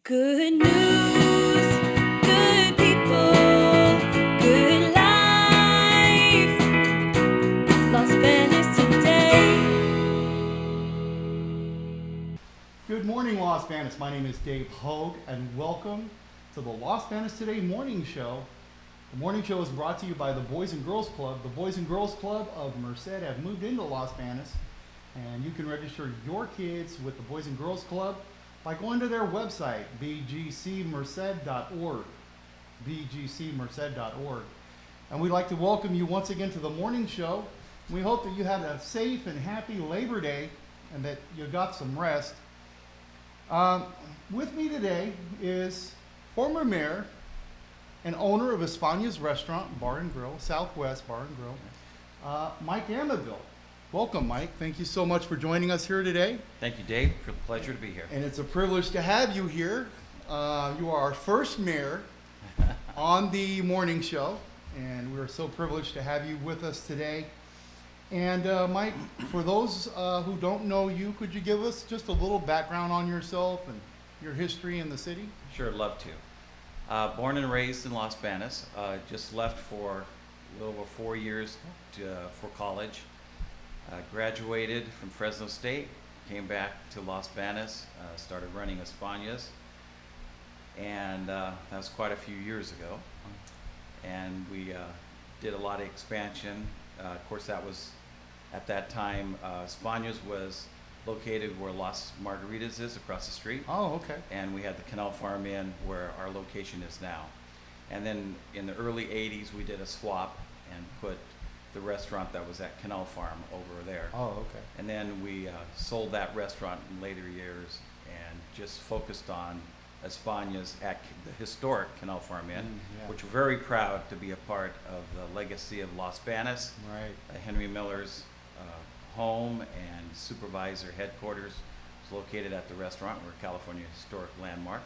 Good news, good people, good life. Los Banos today. Good morning, Los Banos. My name is Dave Hogue, and welcome to the Los Banos Today morning show. The morning show is brought to you by the Boys and Girls Club. The Boys and Girls Club of Merced have moved into Los Banos, and you can register your kids with the Boys and Girls Club by going to their website, bgcmerced.org, bgcmerced.org. And we'd like to welcome you once again to the morning show. We hope that you had a safe and happy Labor Day and that you got some rest. With me today is former mayor and owner of Espanas Restaurant, Bar and Grill, Southwest Bar and Grill, Mike Amabile. Welcome, Mike. Thank you so much for joining us here today. Thank you, Dave. Pleasure to be here. And it's a privilege to have you here. You are our first mayor on the morning show, and we're so privileged to have you with us today. And Mike, for those who don't know you, could you give us just a little background on yourself and your history in the city? Sure, love to. Born and raised in Los Banos. Just left for a little over 4 years for college. Graduated from Fresno State, came back to Los Banos, started running Espanas, and that was quite a few years ago. And we did a lot of expansion. Of course, that was, at that time, Espanas was located where Las Margaritas is, across the street. Oh, okay. And we had the Canal Farm Inn, where our location is now. And then in the early 80s, we did a swap and put the restaurant that was at Canal Farm over there. Oh, okay. And then we sold that restaurant in later years and just focused on Espanas at the historic Canal Farm Inn, Yeah. which we're very proud to be a part of the legacy of Los Banos. Right. Henry Miller's home and supervisor headquarters is located at the restaurant. We're a California historic landmark.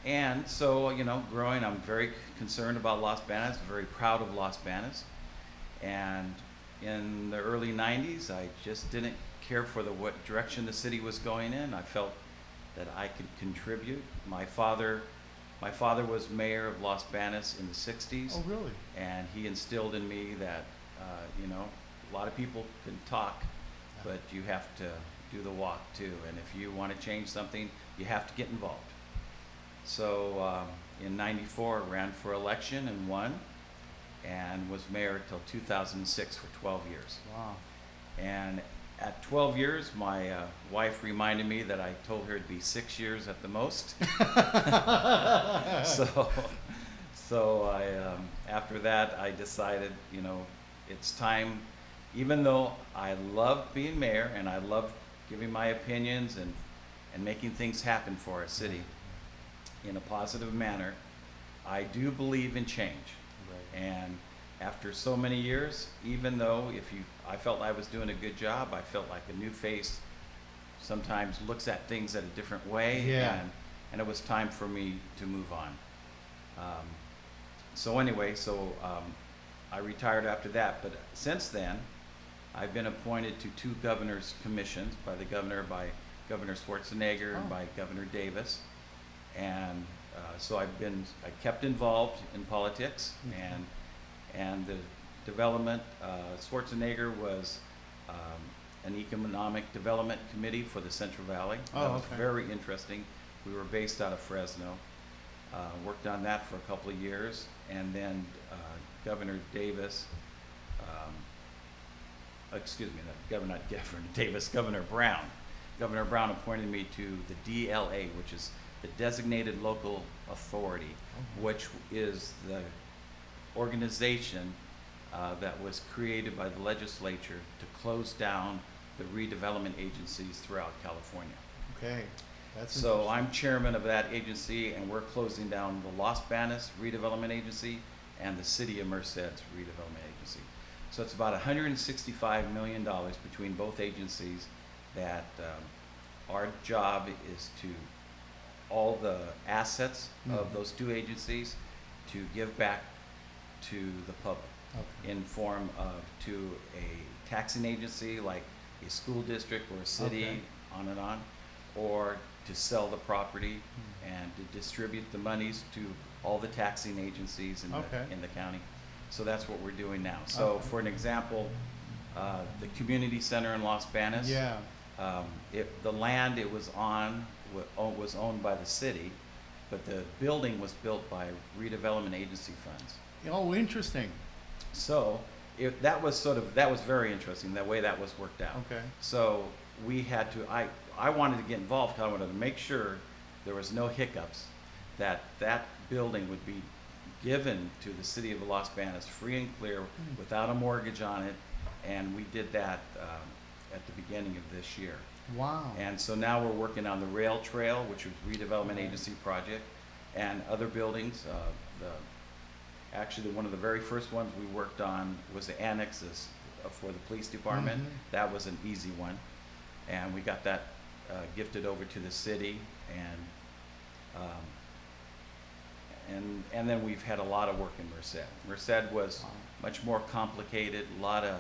And so, you know, growing, I'm very concerned about Los Banos, very proud of Los Banos. And in the early 90s, I just didn't care for what direction the city was going in. I felt that I could contribute. My father was mayor of Los Banos in the 60s. Oh, really? And he instilled in me that, you know, a lot of people can talk, but you have to do the walk too. And if you want to change something, you have to get involved. So in '94, I ran for election and won, and was mayor till 2006 for 12 years. Wow. And at 12 years, my wife reminded me that I told her it'd be 6 years at the most. So I, after that, I decided, you know, it's time. Even though I love being mayor and I love giving my opinions and making things happen for our city in a positive manner, I do believe in change. Right. And after so many years, even though I felt I was doing a good job, I felt like a new face sometimes looks at things at a different way. Yeah. And it was time for me to move on. So anyway, I retired after that, but since then, I've been appointed to 2 governor's commissions by Governor Schwarzenegger and by Governor Davis. And so I kept involved in politics. Mm-hmm. and the development. Schwarzenegger was an economic development committee for the Central Valley. That was very interesting. We were based out of Fresno. Worked on that for a couple of years, and then Governor Davis, Governor Brown. Governor Brown appointed me to the DLA, which is the Designated Local Authority, which is the organization that was created by the legislature to close down the redevelopment agencies throughout California. Okay. That's So I'm chairman of that agency, and we're closing down the Los Banos Redevelopment Agency and the City of Merced's Redevelopment Agency. So it's about $165 million between both agencies that our job is to all the assets of those 2 agencies to give back to the public in form of to a taxing agency like a school district or a city, on and on, or to sell the property and to distribute the monies to all the taxing agencies in Okay. the county. So that's what we're doing now. So Okay. for an example, the community center in Los Banos. Yeah. The land it was on was owned by the city, but the building was built by redevelopment agency funds. Oh, interesting. So that was very interesting, the way that was worked out. Okay. So we had to, I wanted to get involved because I wanted to make sure there was no hiccups, that building would be given to the city of Los Banos free and clear without a mortgage on it. And we did that at the beginning of this year. Wow. And so now we're working on the rail trail, which was redevelopment agency project, and other buildings. Actually, one of the very first ones we worked on was the annexes for the police department. That was an easy one, and we got that gifted over to the city, and then we've had a lot of work in Merced. Merced was much more complicated, a lot of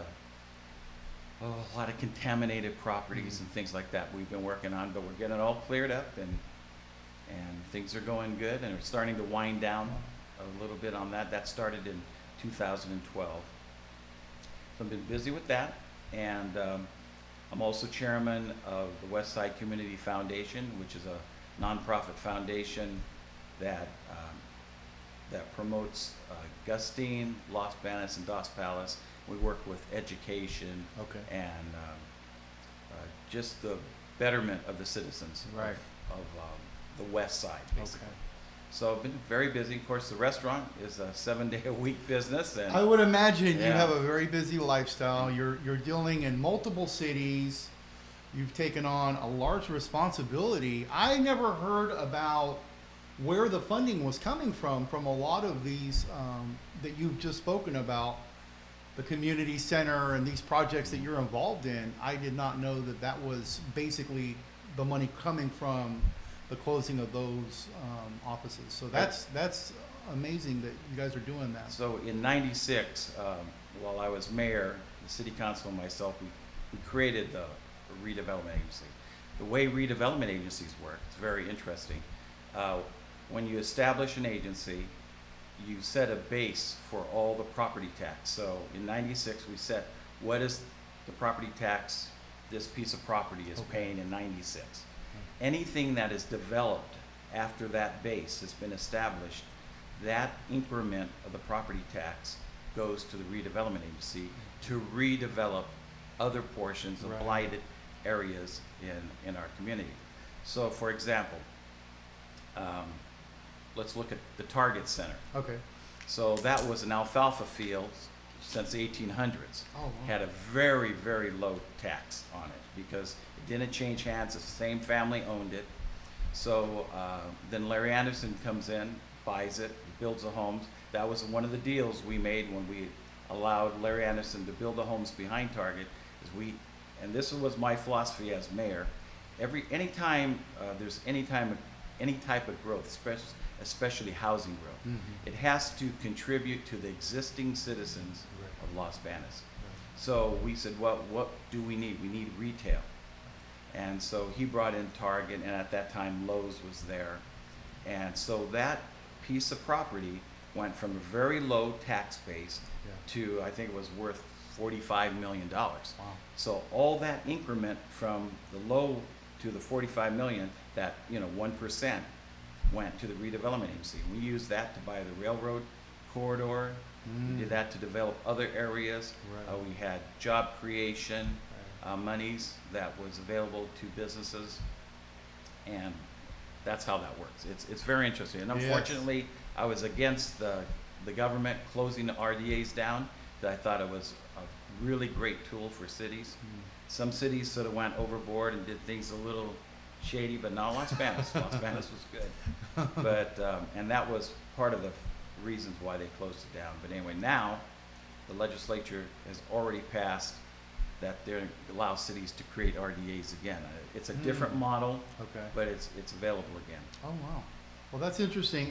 contaminated properties and things like that we've been working on, but we're getting it all cleared up, and things are going good, and we're starting to wind down a little bit on that. That started in 2012. So I've been busy with that, and I'm also chairman of the West Side Community Foundation, which is a nonprofit foundation that promotes Gustine, Los Banos, and Dos Palace. We work with education and just the betterment of the citizens Right. of the West Side, basically. Okay. So I've been very busy. Of course, the restaurant is a 7-day-a-week business, and I would imagine you Yeah. have a very busy lifestyle. You're dealing in multiple cities. You've taken on a large responsibility. I never heard about where the funding was coming from a lot of these that you've just spoken about, the community center and these projects that you're involved in. I did not know that was basically the money coming from the closing of those offices. So that's amazing that you guys are doing that. so in '96, while I was mayor, the city council and myself, we created the redevelopment agency. The way redevelopment agencies work, it's very interesting. When you establish an agency, you set a base for all the property tax. So in '96, we set what is the property tax this piece of property is paying in '96. Anything that is developed after that base has been established, that increment of the property tax goes to the redevelopment agency to redevelop other portions of Right. blighted areas in our community. So for example, let's look at the Target Center. Okay. So that was an alfalfa field since the 1800s. Oh, wow. Had a very, very low tax on it because it didn't change hands. The same family owned it. So then Larry Anderson comes in, buys it, builds the homes. That was one of the deals we made when we allowed Larry Anderson to build the homes behind Target. And this was my philosophy as mayor. Anytime there's any type of growth, especially housing growth, it has to contribute to the existing citizens of Los Banos. So we said, well, what do we need? We need retail. And so he brought in Target, and at that time Lowe's was there. And so that piece of property went from a very low tax base to, I think it was worth $45 million. Wow. So all that increment from the low to the 45 million, that 1% went to the redevelopment agency. We used that to buy the railroad corridor. We did that to develop other areas. Right. We had job creation monies that was available to businesses, and that's how that works. It's very interesting. And Yes. unfortunately, I was against the government closing the RDAs down. That I thought it was a really great tool for cities. Some cities sort of went overboard and did things a little shady, but not Los Banos. Los Banos was good. But, and that was part of the reasons why they closed it down. But anyway, now the legislature has already passed that they allow cities to create RDAs again. It's a different model, Okay. but it's available again. Oh, wow. Well, that's interesting.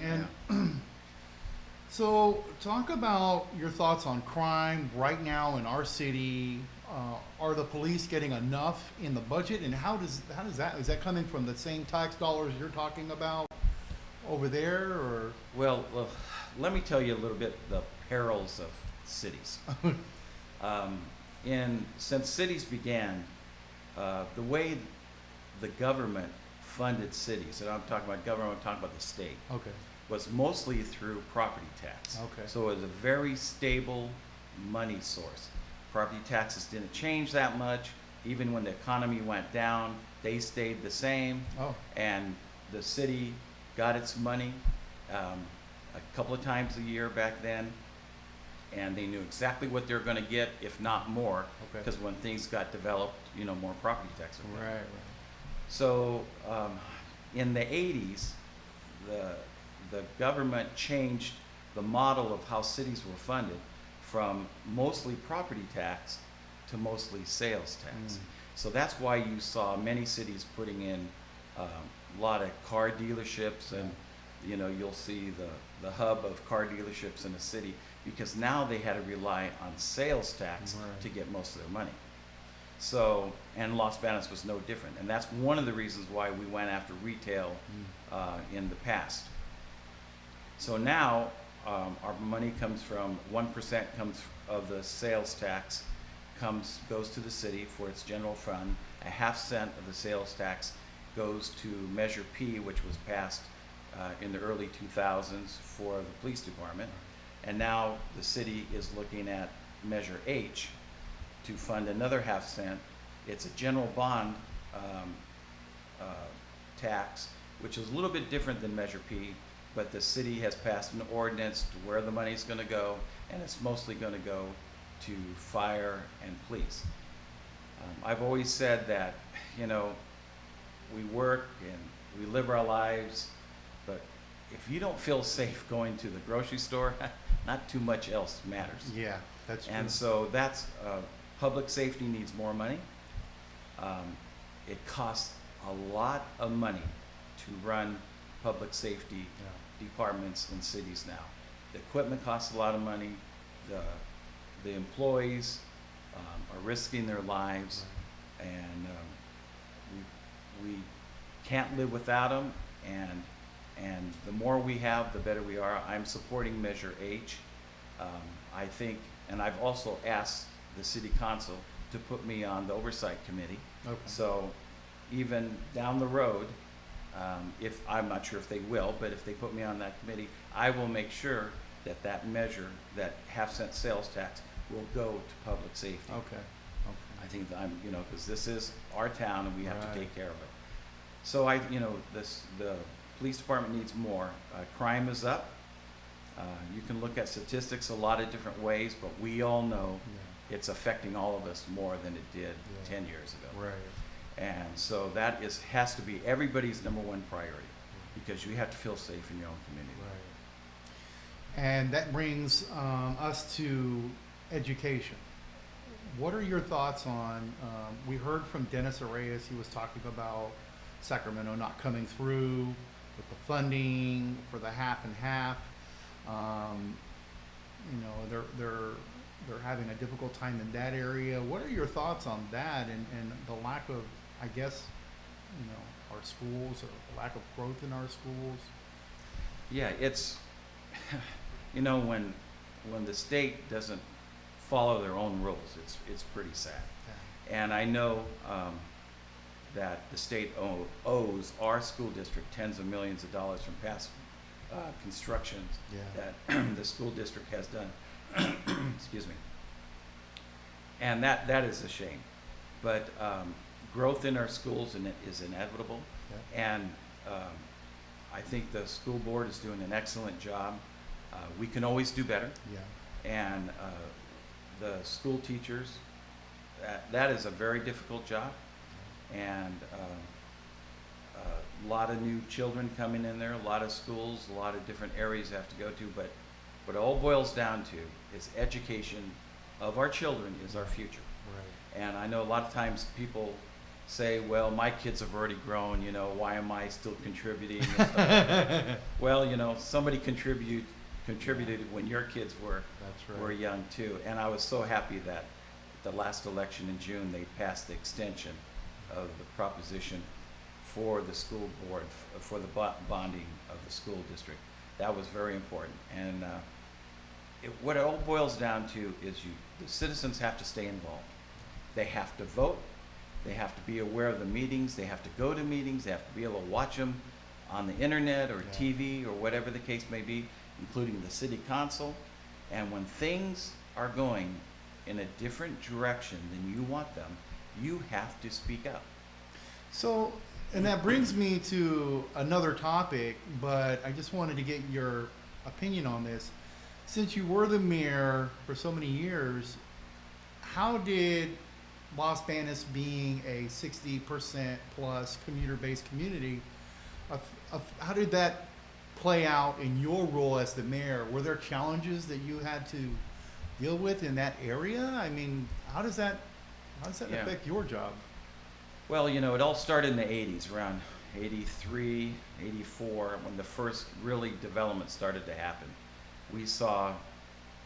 And So, talk about your thoughts on crime right now in our city. Are the police getting enough in the budget, and how does that is that coming from the same tax dollars you're talking about over there, or Well, let me tell you a little bit the perils of cities. Since cities began, the way the government funded cities, and I'm talking about government, I'm talking about the state, okay, was mostly through property tax. Okay. So it was a very stable money source. Property taxes didn't change that much. Even when the economy went down, they stayed the same. oh, And the city got its money a couple of times a year back then. And they knew exactly what they were going to get, if not more. Okay. Because when things got developed, more property tax would come. right. So in the 80s, the government changed the model of how cities were funded from mostly property tax to mostly sales tax. So that's why you saw many cities putting in a lot of car dealerships, and you'll see the hub of car dealerships in a city, because now they had to rely on sales tax Right. to get most of their money. So, and Los Banos was no different. And that's one of the reasons why we went after retail in the past. So now, our money comes from 1% comes of the sales tax goes to the city for its general fund. A half cent of the sales tax goes to Measure P, which was passed in the early 2000s for the police department. And now the city is looking at Measure H to fund another half cent. It's a general bond tax, which is a little bit different than Measure P, but the city has passed an ordinance to where the money's going to go, and it's mostly going to go to fire and police. I've always said that, we work and we live our lives, but if you don't feel safe going to the grocery store, not too much else matters. Yeah, that's true. And so that's, public safety needs more money. It costs a lot of money to run public safety departments in cities now. The equipment costs a lot of money. The employees are risking their lives, and we can't live without them. And the more we have, the better we are. I'm supporting Measure H. I think, and I've also asked the city council to put me on the oversight committee. Okay. So even down the road, if I'm not sure if they will, but if they put me on that committee, I will make sure that measure, that half-cent sales tax, will go to public safety. Okay. I think that because this is our town and we have Right. to take care of it. So the police department needs more. Crime is up. You can look at statistics a lot of different ways, but we all know it's affecting all of us more than it did 10 years ago. Right. And so that has to be everybody's number one priority, because you have to feel safe in your own community. Right. And that brings us to education. What are your thoughts on, we heard from Dennis Arrayes, he was talking about Sacramento not coming through with the funding for the half and half. They're having a difficult time in that area. What are your thoughts on that, and the lack of, I guess, our schools, or the lack of growth in our schools? Yeah, it's when the state doesn't follow their own rules, it's pretty sad. And I know that the state owes our school district tens of millions of dollars from past constructions that the school district has done. Excuse me. And that is a shame. But growth in our schools is inevitable. And I think the school board is doing an excellent job. We can always do better. And the school teachers, that is a very difficult job. And a lot of new children coming in there, a lot of schools, a lot of different areas you have to go to. But what it all boils down to is education of our children is our future. Right. And I know a lot of times people say, well, my kids have already grown, why am I still contributing? And stuff like that. Well, somebody contributed contributed when your kids were That's right. were young too. And I was so happy that the last election in June, they passed the extension of the proposition for the school board, for the bonding of the school district. That was very important. And what it all boils down to is the citizens have to stay involved. They have to vote. They have to be aware of the meetings. They have to go to meetings. They have to be able to watch them on the internet or TV or whatever the case may be, including the city council. And when things are going in a different direction than you want them, you have to speak up. So, and that brings me to another topic, but I just wanted to get your opinion on this. Since you were the mayor for so many years, how did Los Banos, being a 60% plus commuter-based community, how did that play out in your role as the mayor? Were there challenges that you had to deal with in that area? I mean, how does that Yeah. affect your job? Well, you know, it all started in the 80s, around 83, 84, when the first really development started to happen. We saw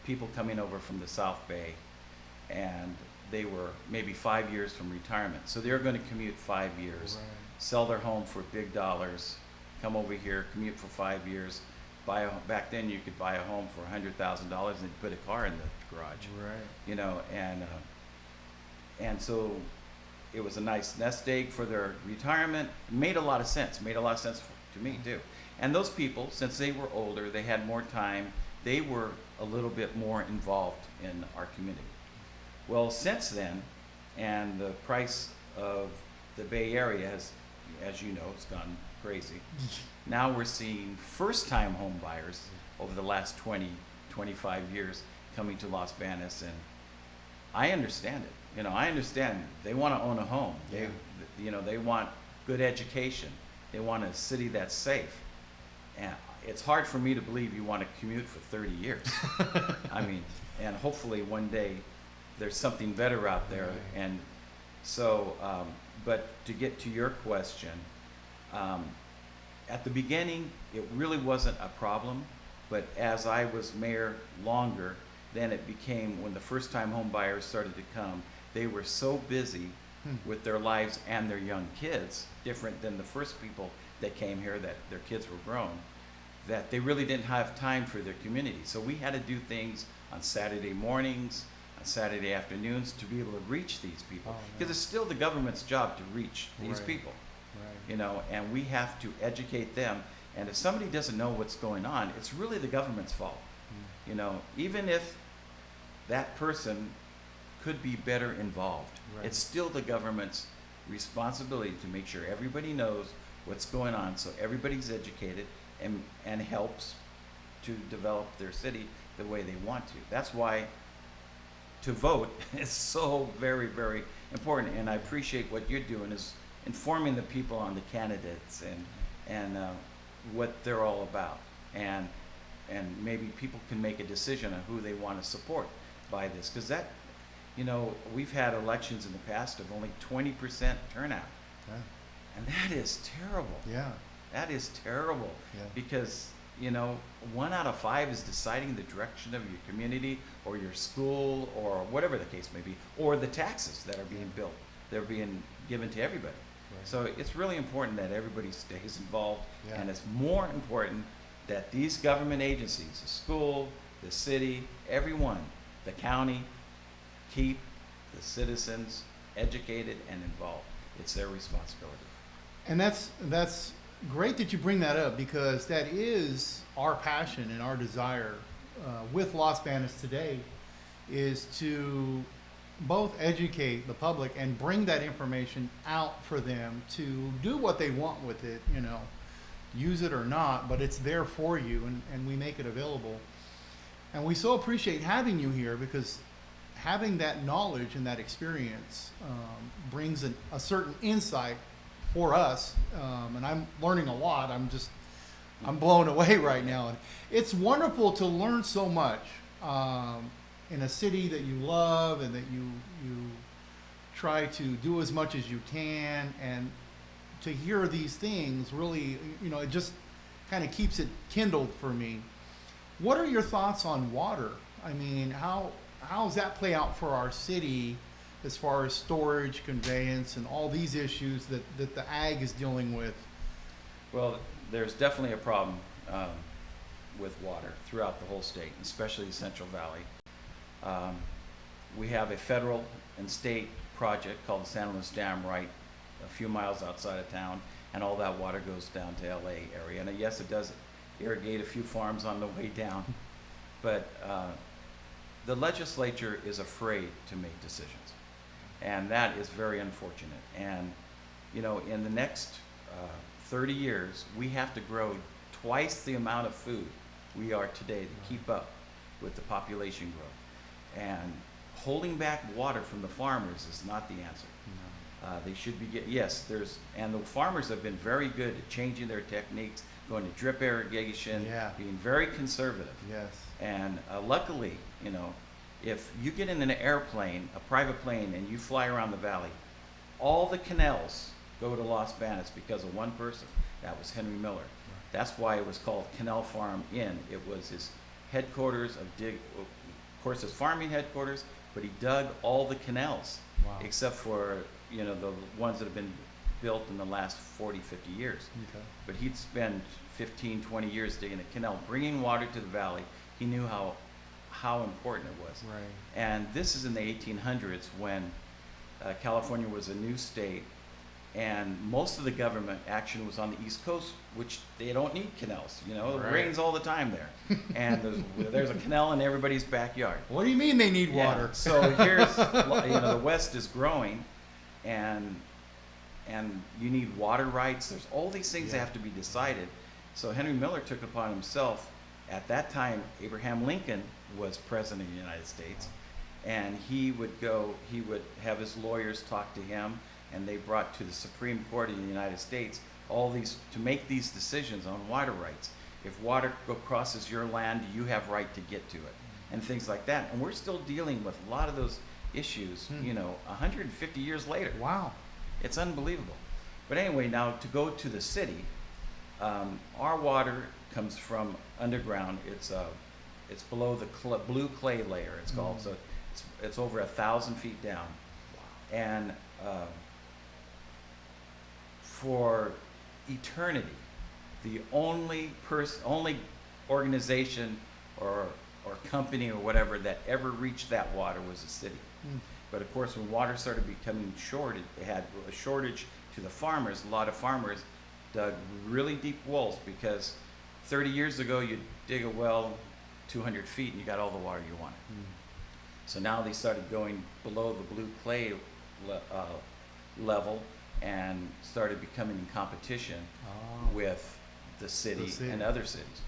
people coming over from the South Bay, and they were maybe 5 years from retirement. So they were going to commute 5 years, sell their home for big dollars, come over here, commute for 5 years, back then you could buy a home for $100,000 and put a car in the garage. Right. You know, and so it was a nice nest egg for their retirement. Made a lot of sense. Made a lot of sense to me too. And those people, since they were older, they had more time. They were a little bit more involved in our community. Well, since then, and the price of the Bay Area has, as you know, has gone crazy. Now we're seeing first-time home buyers over the last 20, 25 years coming to Los Banos, and I understand it. You know, I understand they want to own a home. Yeah. They want good education. They want a city that's safe. And it's hard for me to believe you want to commute for 30 years. I mean, and hopefully one day there's something better out there. Right. And so, but to get to your question, at the beginning, it really wasn't a problem. But as I was mayor longer, then it became, when the first-time home buyers started to come, they were so busy with their lives and their young kids, different than the first people that came here, that their kids were grown, that they really didn't have time for their community. So we had to do things on Saturday mornings, on Saturday afternoons, to be able to reach these people. Because it's still the government's job to reach these Right. people, Right. you know, and we have to educate them. And if somebody doesn't know what's going on, it's really the government's fault. You know, even if that person could be better involved, Right. it's still the government's responsibility to make sure everybody knows what's going on, so everybody's educated and helps to develop their city the way they want to. That's why to vote is so very, very important. And I appreciate what you're doing, is informing the people on the candidates and what they're all about. And maybe people can make a decision on who they want to support by this. Because that, you know, we've had elections in the past of only 20% turnout. Yeah. And that is terrible. Yeah. That is terrible. Yeah. Because, you know, 1 out of 5 is deciding the direction of your community or your school or whatever the case may be, or the taxes that are being built. They're being given to everybody. Right. So it's really important that everybody stays involved, Yeah. and it's more important that these government agencies, the school, the city, everyone, the county, keep the citizens educated and involved. It's their responsibility. And that's great that you bring that up, because that is our passion and our desire with Los Banos today, is to both educate the public and bring that information out for them to do what they want with it, you know, use it or not, but it's there for you, and we make it available. And we so appreciate having you here, because having that knowledge and that experience brings a certain insight for us, and I'm learning a lot. I'm blown away right now. And it's wonderful to learn so much in a city that you love, and that you try to do as much as you can, and to hear these things really, you know, it just kind of keeps it kindled for me. What are your thoughts on water? I mean, how does that play out for our city as far as storage, conveyance, and all these issues that the ag is dealing with? Well, there's definitely a problem with water throughout the whole state, especially the Central Valley. We have a federal and state project called the San Luis Dam right a few miles outside of town, and all that water goes down to LA area. And yes, it does irrigate a few farms on the way down, but the legislature is afraid to make decisions, and that is very unfortunate. And you know, in the next 30 years, we have to grow twice the amount of food we are today to keep up with the population growth. And holding back water from the farmers is not the answer. They should be and the farmers have been very good at changing their techniques, going to drip irrigation, being very conservative. Yes. And luckily, you know, if you get in an airplane, a private plane, and you fly around the valley, all the canals go to Los Banos because of one person. That was Henry Miller. That's why it was called Canal Farm Inn. It was his headquarters of course, his farming headquarters, but he dug all the canals, except for, you know, the ones that have been built in the last 40, 50 years. Okay. But he'd spend 15, 20 years digging a canal, bringing water to the valley. He knew how important it was. Right. And this is in the 1800s when California was a new state, and most of the government action was on the East Coast, which they don't need canals. You know, it rains all the time there, and there's a canal in everybody's backyard. What do you mean they need water? So here's, you know, the West is growing, and you need water rights. There's all these things that have to be decided. So Henry Miller took it upon himself. At that time, Abraham Lincoln was president of the United States, and he would have his lawyers talk to him, and they brought to the Supreme Court of the United States to make these decisions on water rights. If water crosses your land, you have right to get to it, and things like that. And we're still dealing with a lot of those issues, you know, 150 years later. Wow. It's unbelievable. But anyway, now to go to the city, our water comes from underground. It's below the blue clay layer, it's called. So it's over 1,000 feet down. And for eternity, the only organization or company or whatever that ever reached that water was the city. But of course, when water started becoming short, it had a shortage to the farmers. A lot of farmers dug really deep wells because 30 years ago, you'd dig a well 200 feet and you got all the water you wanted. So now they started going below the blue clay level and started becoming in competition with the city and other cities.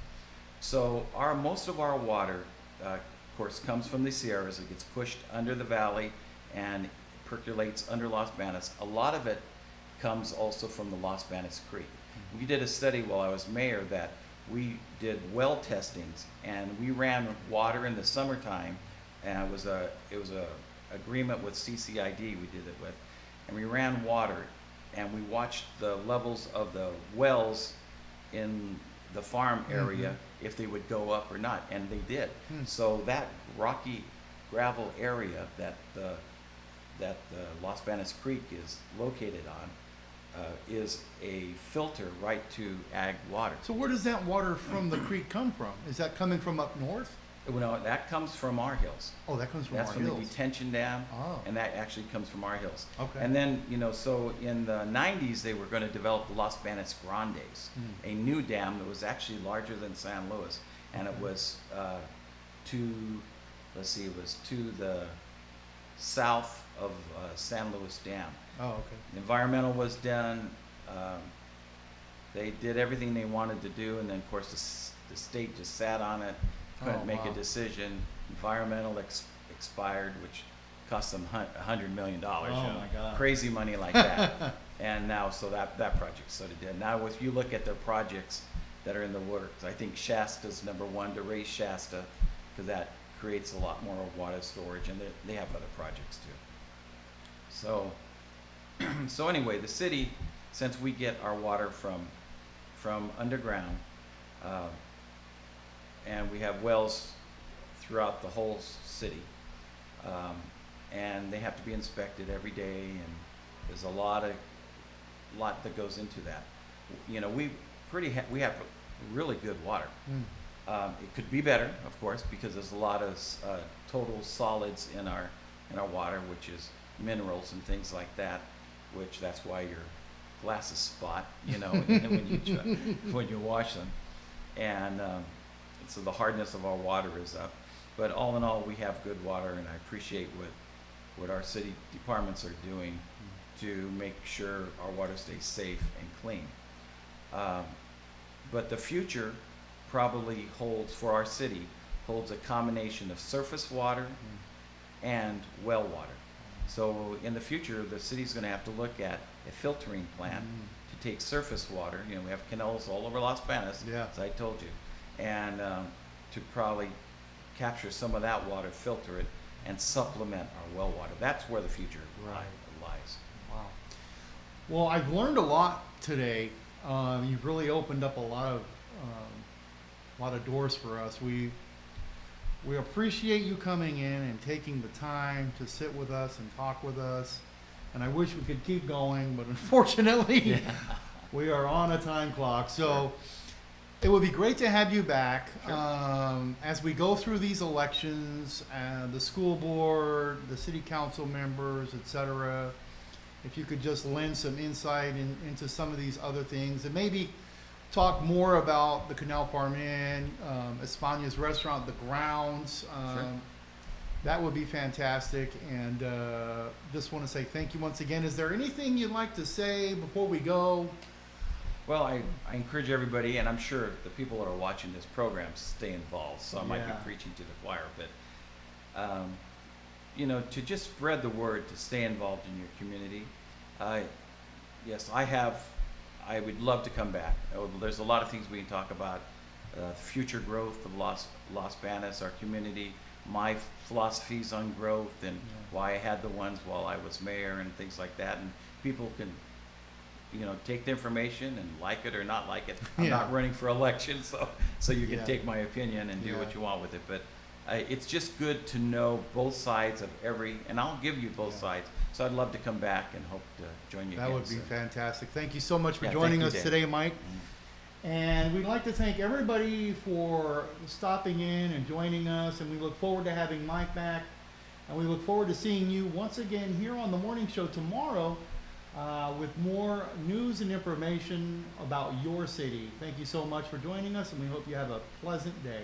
So most of our water, of course, comes from the Sierras. It gets pushed under the valley and percolates under Los Banos. A lot of it comes also from the Los Banos Creek. We did a study while I was mayor that we did well testings, and we ran water in the summertime, and it was a agreement with CCID we did it with, and we ran water, and we watched the levels of the wells in the farm area if they would go up or not, and they did. So that rocky gravel area that the Los Banos Creek is located on is a filter right to ag water. So where does that water from the creek come from? Is that coming from up north? Well, that comes from our hills. Oh, that comes from That's our from hills. the detention dam, Oh. and that actually comes from our hills. Okay. And then, you know, so in the 90s, they were going to develop the Los Banos Grandes, a new dam that was actually larger than San Luis, and it was to the south of San Luis Dam. Oh, okay. The environmental was done. They did everything they wanted to do, and then, of course, the state just sat on it, couldn't make a decision. Environmental expired, which cost them $100 million. Oh, my God. Crazy money like that. And now, so that project sort of did. Now, if you look at their projects that are in the works, I think Shasta's number one, to raise Shasta, because that creates a lot more water storage, and they have other projects too. So, so anyway, the city, since we get our water from underground, and we have wells throughout the whole city. And they have to be inspected every day, and there's a lot that goes into that. You know, we have really good water. It could be better, of course, because there's a lot of total solids in our water, which is minerals and things like that, which that's why your glasses spot, you know, when you wash them. And so the hardness of our water is up. But all in all, we have good water, and I appreciate what our city departments are doing to make sure our water stays safe and clean. But the future probably holds a combination of surface water and well water. So in the future, the city's going to have to look at a filtering plant to take surface water. You know, we have canals all over Los Banos, as I told you, and to probably capture some of that water, filter it, and supplement our well water. That's where the future lies. Wow. Well, I've learned a lot today. You've really opened up a lot of doors for us. We appreciate you coming in and taking the time to sit with us and talk with us. And I wish we could keep going, but unfortunately, we are on a time clock. So it would be great to have you back. As we go through these elections, the school board, the city council members, etc. If you could just lend some insight into some of these other things, and maybe talk more about the Canal Farm Inn, Espanas Restaurant, the grounds. That would be fantastic. And just want to say thank you once again. Is there anything you'd like to say before we go? Well, I encourage everybody, and I'm sure the people that are watching this program stay involved, so I might be preaching to the choir, but you know, to just spread the word, to stay involved in your community. Yes, I would love to come back. There's a lot of things we can talk about. Future growth of Los Banos, our community, my philosophies on growth, and why I had the ones while I was mayor and things like that. And people can, you know, take the information and like it or not like it. I'm not running for election, so you can take my opinion and do what you want with it. But it's just good to know both sides of and I'll give you both sides. So I'd love to come back and hope to join you again. That would be fantastic. Thank you so much for Yeah, joining thank you, us Dave. today, Mike. And we'd like to thank everybody for stopping in and joining us. And we look forward to having Mike back. And we look forward to seeing you once again here on the morning show tomorrow with more news and information about your city. Thank you so much for joining us, and we hope you have a pleasant day.